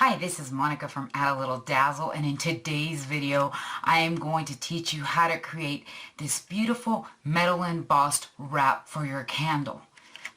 Hi, this is Monica from Add a Little Dazzle, and in today's video I am going to teach you how to create this beautiful metal embossed wrap for your candle.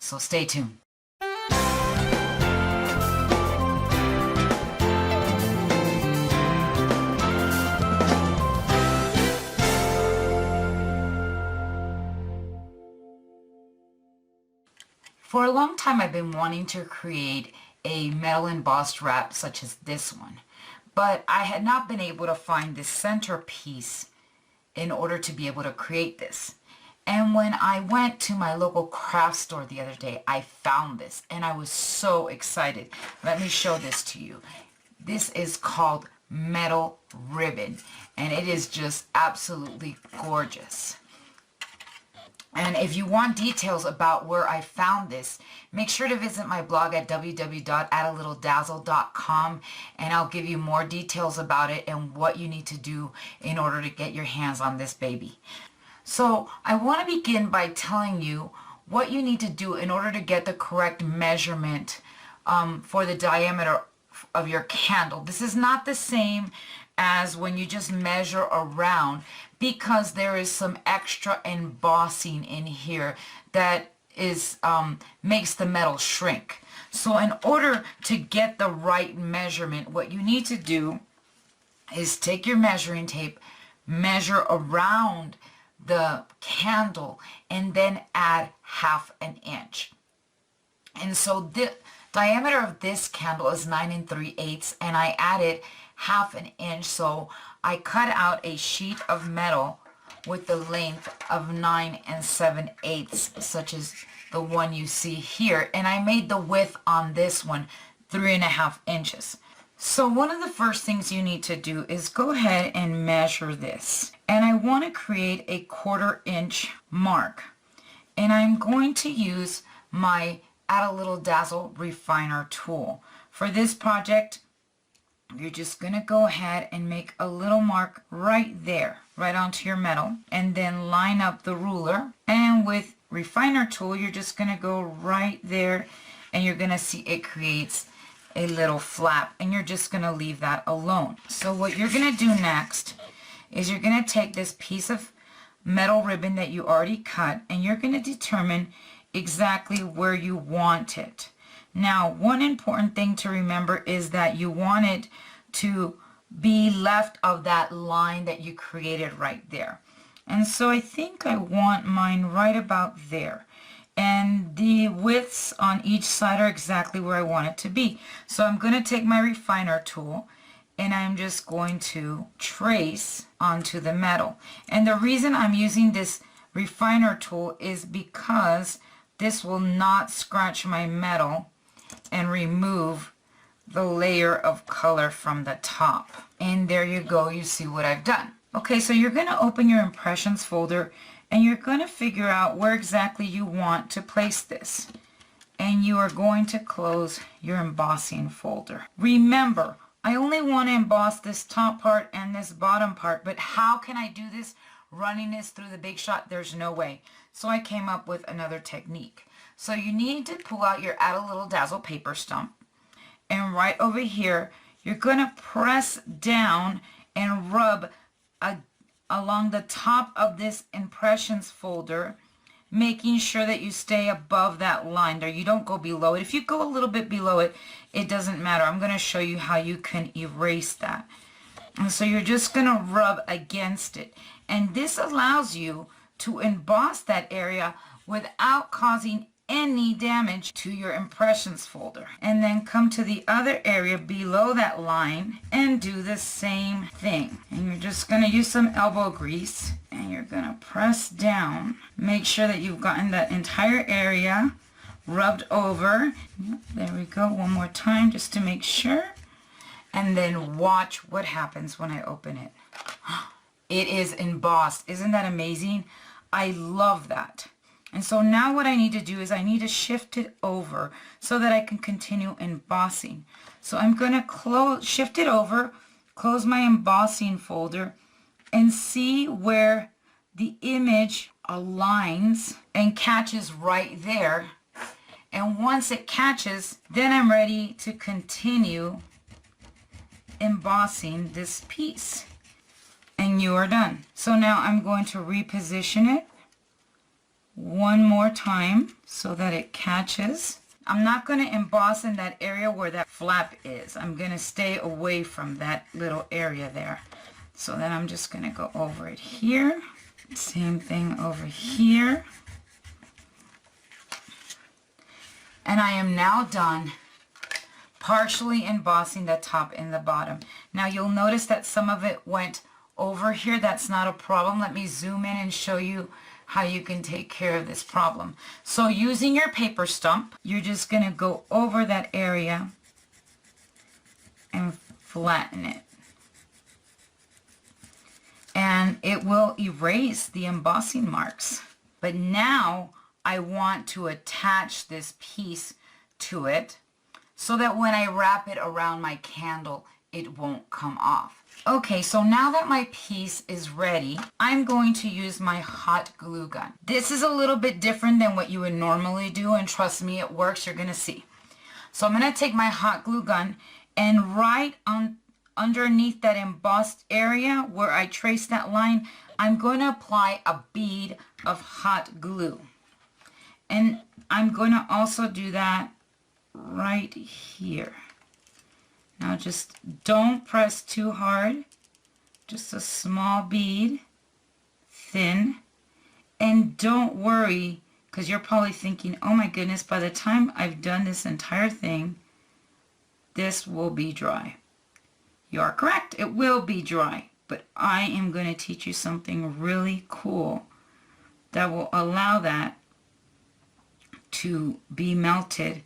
So stay tuned. For a long time I've been wanting to create a metal embossed wrap such as this one, but I had not been able to find this centerpiece in order to be able to create this. And when I went to my local craft store the other day, I found this and I was so excited. Let me show this to you. This is called metal ribbon and it is just absolutely gorgeous. And if you want details about where I found this, make sure to visit my blog at www.addalittledazzle.com and I'll give you more details about it and what you need to do in order to get your hands on this baby. So I want to begin by telling you what you need to do in order to get the correct measurement for the diameter of your candle. This is not the same as when you just measure around, because there is some extra embossing in here that is makes the metal shrink. So in order to get the right measurement, what you need to do is take your measuring tape, measure around the candle, and then add 1/2 inch. And so the diameter of this candle is 9 3/8, and I added 1/2 inch, so I cut out a sheet of metal with the length of 9 7/8, such as the one you see here, and I made the width on this one 3.5 inches. So one of the first things you need to do is go ahead and measure this, and I want to create a 1/4 inch mark, and I'm going to use my Add a Little Dazzle refiner tool. For this project, you're just going to go ahead and make a little mark right there, right onto your metal, and then line up the ruler. And with refiner tool, you're just going to go right there, and you're going to see it creates a little flap, and you're just going to leave that alone. So what you're going to do next is you're going to take this piece of metal ribbon that you already cut, and you're going to determine exactly where you want it. Now, one important thing to remember is that you want it to be left of that line that you created right there. And so I think I want mine right about there. And the widths on each side are exactly where I want it to be. So I'm going to take my refiner tool and I'm just going to trace onto the metal. And the reason I'm using this refiner tool is because this will not scratch my metal and remove the layer of color from the top. And there you go, you see what I've done. Okay, so you're going to open your impressions folder and you're going to figure out where exactly you want to place this. And you are going to close your embossing folder. Remember, I only want to emboss this top part and this bottom part, but how can I do this running this through the Big Shot? There's no way. So I came up with another technique. So you need to pull out your Add a Little Dazzle paper stump, and right over here you're going to press down and rub along the top of this impressions folder, making sure that you stay above that line there. You don't go below it. If you go a little bit below it, it doesn't matter. I'm going to show you how you can erase that. And so you're just going to rub against it, and this allows you to emboss that area without causing any damage to your impressions folder. And then come to the other area below that line and do the same thing. And you're just going to use some elbow grease and you're going to press down. Make sure that you've gotten that entire area rubbed over. There we go, one more time just to make sure. And then watch what happens when I open it. It is embossed. Isn't that amazing? I love that. And so now what I need to do is I need to shift it over so that I can continue embossing. So I'm going to shift it over, close my embossing folder, and see where the image aligns and catches right there. And once it catches, then I'm ready to continue embossing this piece. And you are done. So now I'm going to reposition it one more time so that it catches. I'm not going to emboss in that area where that flap is. I'm going to stay away from that little area there. So then I'm just going to go over it here. Same thing over here. And I am now done partially embossing the top and the bottom. Now you'll notice that some of it went over here. That's not a problem. Let me zoom in and show you how you can take care of this problem. So using your paper stump, you're just going to go over that area and flatten it. And it will erase the embossing marks. But now I want to attach this piece to it so that when I wrap it around my candle, it won't come off. Okay, so now that my piece is ready, I'm going to use my hot glue gun. This is a little bit different than what you would normally do, and trust me, it works. You're going to see. So I'm going to take my hot glue gun, and right on underneath that embossed area where I traced that line, I'm going to apply a bead of hot glue. And I'm going to also do that right here. Now just don't press too hard, just a small bead, thin, and don't worry, because you're probably thinking, oh my goodness, by the time I've done this entire thing, this will be dry. You are correct, it will be dry, but I am going to teach you something really cool that will allow that to be melted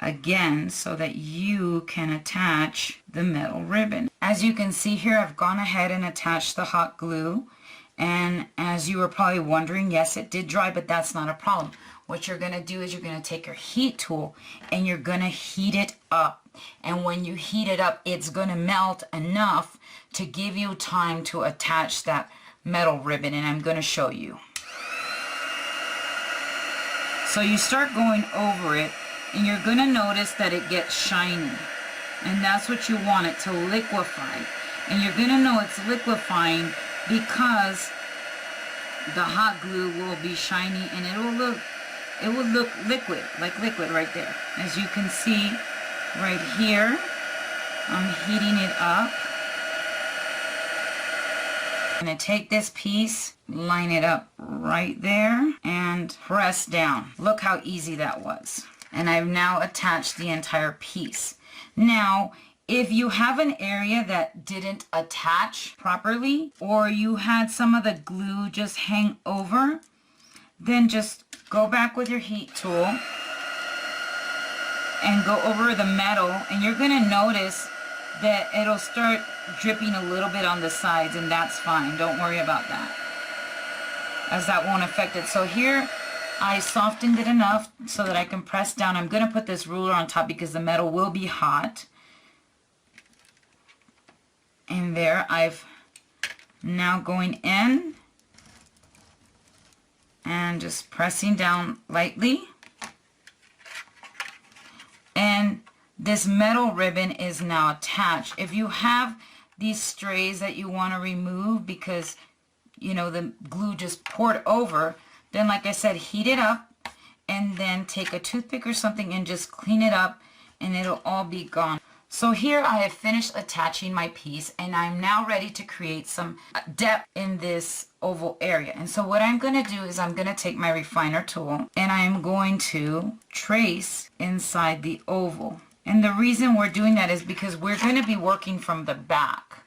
again so that you can attach the metal ribbon. As you can see here, I've gone ahead and attached the hot glue, and as you were probably wondering, yes, it did dry, but that's not a problem. What you're going to do is you're going to take your heat tool and you're going to heat it up, and when you heat it up, it's going to melt enough to give you time to attach that metal ribbon, and I'm going to show you. So you start going over it, and you're going to notice that it gets shiny, and that's what you want it to liquefy. And you're going to know it's liquefying because the hot glue will be shiny, and it will look liquid, like liquid right there. As you can see right here, I'm heating it up. I'm going to take this piece, line it up right there, and press down. Look how easy that was. And I've now attached the entire piece. Now, if you have an area that didn't attach properly, or you had some of the glue just hang over, then just go back with your heat tool and go over the metal, and you're going to notice that it'll start dripping a little bit on the sides, and that's fine. Don't worry about that, as that won't affect it. So here I softened it enough so that I can press down. I'm going to put this ruler on top because the metal will be hot. And there, I've now going in and just pressing down lightly. And this metal ribbon is now attached. If you have these strays that you want to remove because, you know, the glue just poured over, then like I said, heat it up and then take a toothpick or something and just clean it up, and it'll all be gone. So here I have finished attaching my piece, and I'm now ready to create some depth in this oval area. And so what I'm going to do is I'm going to take my refiner tool and I'm going to trace inside the oval. And the reason we're doing that is because we're going to be working from the back.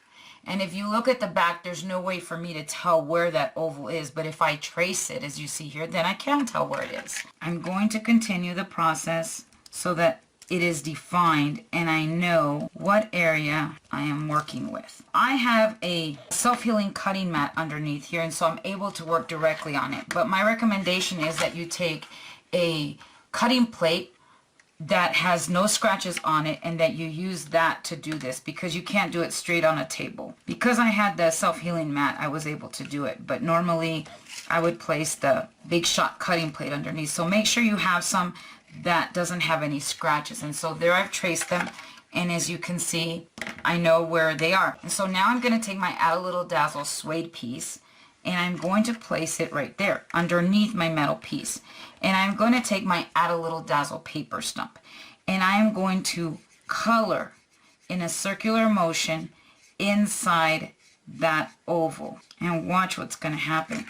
And if you look at the back, there's no way for me to tell where that oval is. But if I trace it, as you see here, then I can tell where it is. I'm going to continue the process so that it is defined and I know what area I am working with. I have a self-healing cutting mat underneath here, and so I'm able to work directly on it. But my recommendation is that you take a cutting plate that has no scratches on it and that you use that to do this, because you can't do it straight on a table. Because I had the self-healing mat, I was able to do it, but normally I would place the Big Shot cutting plate underneath. So make sure you have some that doesn't have any scratches. And so there I've traced them, and as you can see, I know where they are. And so now I'm going to take my Add a Little Dazzle suede piece, and I'm going to place it right there underneath my metal piece. And I'm going to take my Add a Little Dazzle paper stump, and I am going to color in a circular motion inside that oval. And watch what's going to happen.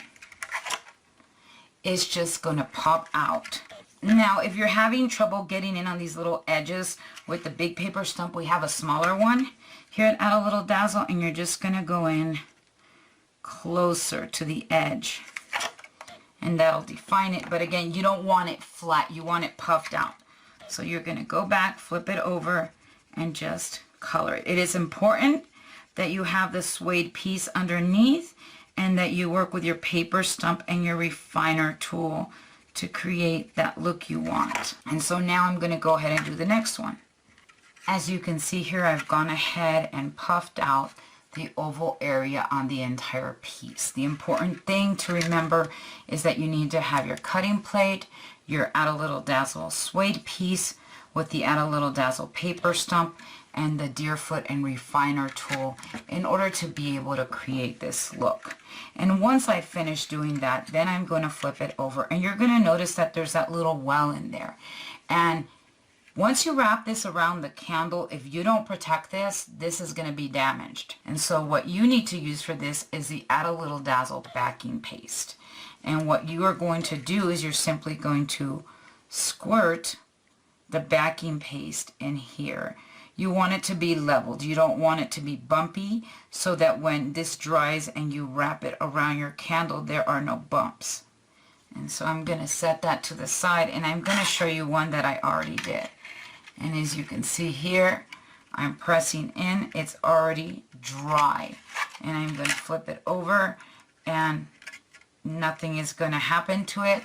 It's just going to pop out. Now, if you're having trouble getting in on these little edges with the big paper stump, we have a smaller one here at Add a Little Dazzle, and you're just going to go in closer to the edge, and that'll define it. But again, you don't want it flat, you want it puffed out. So you're going to go back, flip it over, and just color it. It is important that you have the suede piece underneath and that you work with your paper stump and your refiner tool to create that look you want. And so now I'm going to go ahead and do the next one. As you can see here, I've gone ahead and puffed out the oval area on the entire piece. The important thing to remember is that you need to have your cutting plate, your Add a Little Dazzle suede piece with the Add a Little Dazzle paper stump, and the Deerfoot and refiner tool in order to be able to create this look. And once I finish doing that, then I'm going to flip it over, and you're going to notice that there's that little well in there. And once you wrap this around the candle, if you don't protect this, this is going to be damaged. And so what you need to use for this is the Add a Little Dazzle backing paste. And what you are going to do is you're simply going to squirt the backing paste in here. You want it to be leveled. You don't want it to be bumpy, so that when this dries and you wrap it around your candle, there are no bumps. And so I'm going to set that to the side, and I'm going to show you one that I already did. And as you can see here, I'm pressing in. It's already dry. And I'm going to flip it over, and nothing is going to happen to it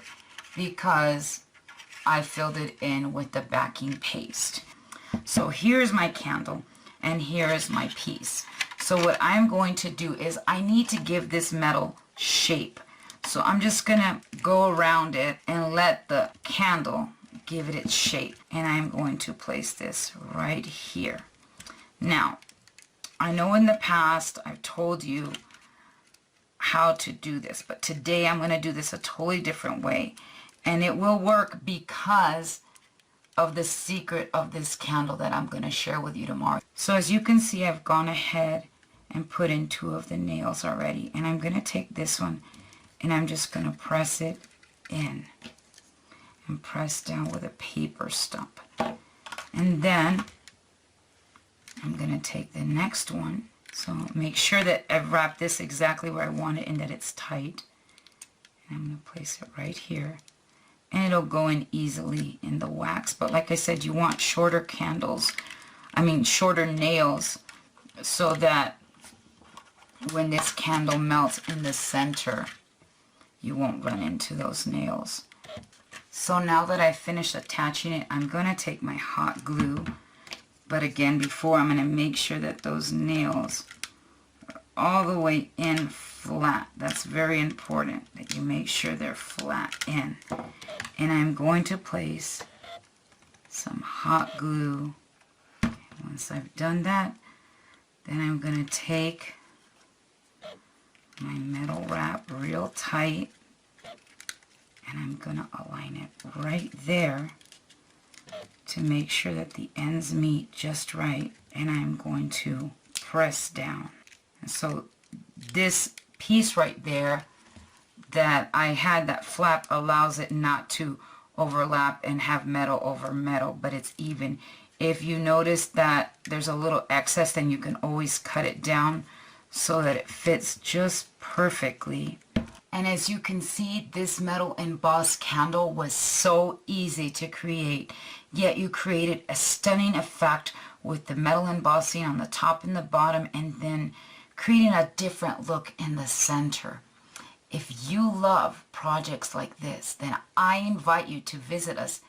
because I filled it in with the backing paste. So here's my candle, and here's my piece. So what I'm going to do is I need to give this metal shape. So I'm just going to go around it and let the candle give it its shape. And I'm going to place this right here. Now, I know in the past I've told you how to do this, but today I'm going to do this a totally different way. And it will work because of the secret of this candle that I'm going to share with you tomorrow. So as you can see, I've gone ahead and put in 2 of the nails already. And I'm going to take this one, and I'm just going to press it in and press down with a paper stump. And then I'm going to take the next one. So make sure that I've wrapped this exactly where I want it and that it's tight. And I'm going to place it right here. And it'll go in easily in the wax. But like I said, you want shorter shorter nails, so that when this candle melts in the center, you won't run into those nails. So now that I've finished attaching it, I'm going to take my hot glue. But again, before, I'm going to make sure that those nails are all the way in flat. That's very important that you make sure they're flat in. And I'm going to place some hot glue. Once I've done that, then I'm going to take my metal wrap real tight, and I'm going to align it right there to make sure that the ends meet just right, and I'm going to press down. And so this piece right there that I had, that flap, allows it not to overlap and have metal over metal, but it's even. If you notice that there's a little excess, then you can always cut it down so that it fits just perfectly. And as you can see, this metal embossed candle was so easy to create, yet you created a stunning effect with the metal embossing on the top and the bottom, and then creating a different look in the center. If you love projects like this, then I invite you to visit us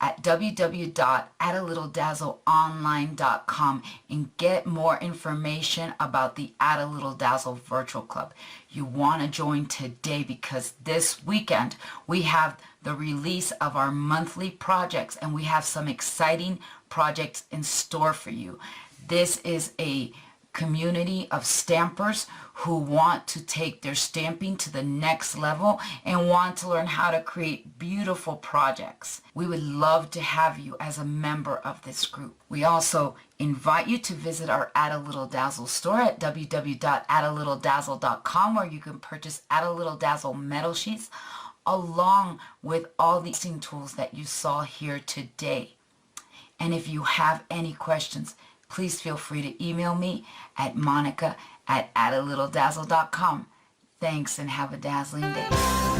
at www.addalittledazzleonline.com and get more information about the Add a Little Dazzle Virtual Club. You want to join today because this weekend we have the release of our monthly projects, and we have some exciting projects in store for you. This is a community of stampers who want to take their stamping to the next level and want to learn how to create beautiful projects. We would love to have you as a member of this group. We also invite you to visit our Add a Little Dazzle store at www.addalittledazzle.com, where you can purchase Add a Little Dazzle metal sheets along with all the tools that you saw here today. And if you have any questions, please feel free to email me at monica@addalittledazzle.com. Thanks and have a dazzling day.